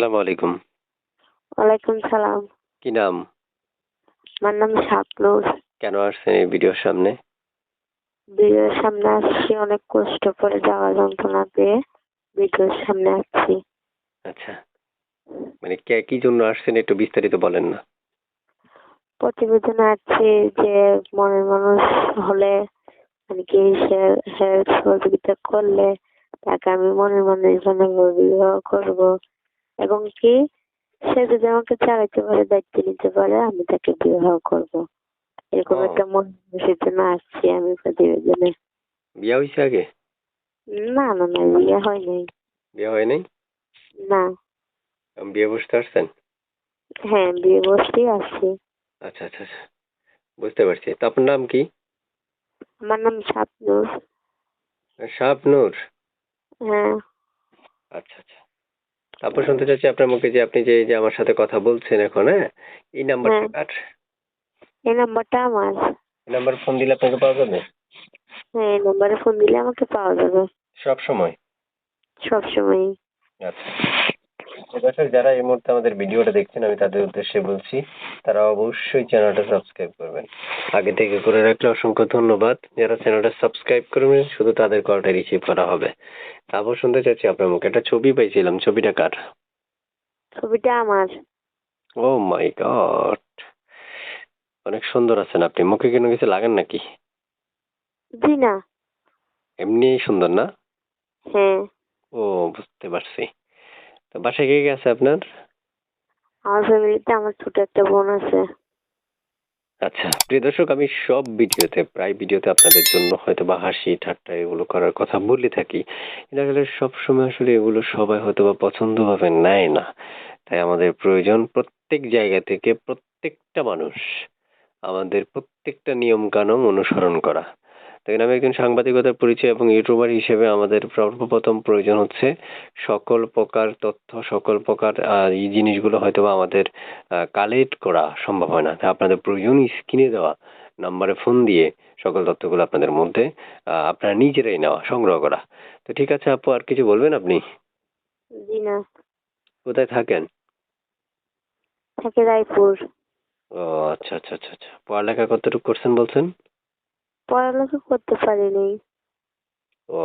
আসসালামু আলাইকুম। ওয়ালাইকুম সালাম। কি নাম? আমার নাম শাবনূর। কেন আসছেন এই ভিডিওর সামনে? ভিডিওর সামনে আসছি অনেক কষ্ট করে যাওয়া যন্ত্রণা পেয়ে ভিডিওর সামনে আসছি। আচ্ছা। মানে কি জন্য আসছেন একটু বিস্তারিত বলেন না। প্রতিবেদনে আসছি যে মনের মানুষ হলে মানে কি হেল্প সহযোগিতা করলে তাকে আমি মনের মানুষ বানাবো, বিবাহ করব এবং কি সে যদি আমাকে চালাইতে পারে, দায়িত্ব নিতে পারে, আমি তাকে বিবাহ করব। এরকম ও একটা মন মানুষের জন্য আসছি আমি প্রতিবেদনে। বিয়ে হইছে আগে? না না না, বিয়ে হয় নাই। বিয়ে হয় নাই? না। বিয়ে বসতে আসছেন? হ্যাঁ, বিয়ে বসতেই আসছি। আচ্ছা আচ্ছা আচ্ছা, বুঝতে পারছি। তো আপনার নাম কি? আমার নাম শাবনূর। শাবনূর। হ্যাঁ। আচ্ছা আচ্ছা। তারপর শুনতে চাচ্ছি আপনার মুখে যে আপনি যে আমার সাথে কথা বলছেন এখন, হ্যাঁ, এই নাম্বারটা হ্যাঁ, কার? এই নাম্বারটা আমার। এই নাম্বার ফোন দিলে আপনাকে পাওয়া যাবে? হ্যাঁ, এই নাম্বারে ফোন দিলে আমাকে পাওয়া যাবে সব সময়? সবসময়ই। আচ্ছা। তো দর্শক যারা এই মুহূর্তে আমাদের ভিডিওটা দেখছেন, আমি তাদের উদ্দেশ্যে বলছি তারা অবশ্যই চ্যানেলটা সাবস্ক্রাইব করবেন। আগে থেকে করে রাখলে অসংখ্য ধন্যবাদ। যারা চ্যানেলটা সাবস্ক্রাইব করবেন শুধু তাদের কলটা রিসিভ করা হবে। তারপর শুনতে চাচ্ছি আপনার মুখে একটা ছবি পাইছিলাম, ছবিটা কার? ছবিটা আমার। ও মাই গড, অনেক সুন্দর আছেন আপনি। মুখে কোনো কিছু লাগান নাকি? জি না। এমনি সুন্দর না? হ্যাঁ। ও, বুঝতে পারছি। তো বাসায় কে কে আছে আপনার? আমার ফ্যামিলিতে আমার ছোট একটা বোন আছে। আচ্ছা প্রিয় দর্শক, আমি সব ভিডিওতে প্রায় ভিডিওতে আপনাদের জন্য হয়তো বা হাসি ঠাট্টা এগুলো করার কথা বলে থাকি, কিন্তু আসলে সবসময় আসলে এগুলো সবাই হয়তো বা পছন্দ ভাবে নেয় না। তাই আমাদের প্রয়োজন প্রত্যেক জায়গা থেকে প্রত্যেকটা মানুষ আমাদের প্রত্যেকটা নিয়ম কানুন অনুসরণ করা। তাই আমি একজন সাংবাদিকতার পরিচয় এবং ইউটিউবার হিসেবে আমাদের সর্বপ্রথম প্রয়োজন হচ্ছে সকল প্রকার তথ্য, সকল প্রকার এই জিনিসগুলো হয়তো বা আমাদের কালেক্ট করা সম্ভব হয় না। তাই আপনাদের প্রয়োজন স্ক্রিনে দেওয়া নাম্বারে ফোন দিয়ে সকল তথ্যগুলো আপনাদের মধ্যে আপনারা নিজেরাই নেওয়া, সংগ্রহ করা। তো ঠিক আছে আপু, আর কিছু বলবেন আপনি? জি না। কোথায় থাকেন? থাকে রায়পুর। ও আচ্ছা আচ্ছা আচ্ছা আচ্ছা, পড়ালেখা কতটুকু করছেন বলছেন? পড়ালেখা করতে পারিনি। ও,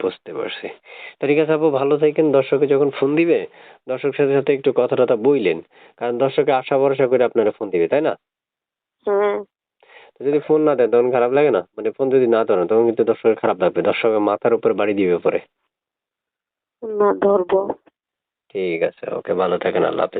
বুঝতে পারছি। তো ঠিক আছে আপু, ভালো থাকেন। দর্শকে যখন ফোন দিবে, দর্শকের সাথে সাথে একটু কথা টথা বইলেন, কারণ দর্শকে আশা ভরসা করে আপনারা ফোন দিবে, তাই না? হ্যাঁ। তো যদি ফোন না দেয় তখন খারাপ লাগে না? মানে ফোন যদি না ধরেন তখন কিন্তু দর্শকের খারাপ লাগবে, দর্শকের মাথার উপর বাড়ি দিবে পরে। না, ধরবো। ঠিক আছে, ওকে, ভালো থাকেন, আল্লাহ হাফেজ।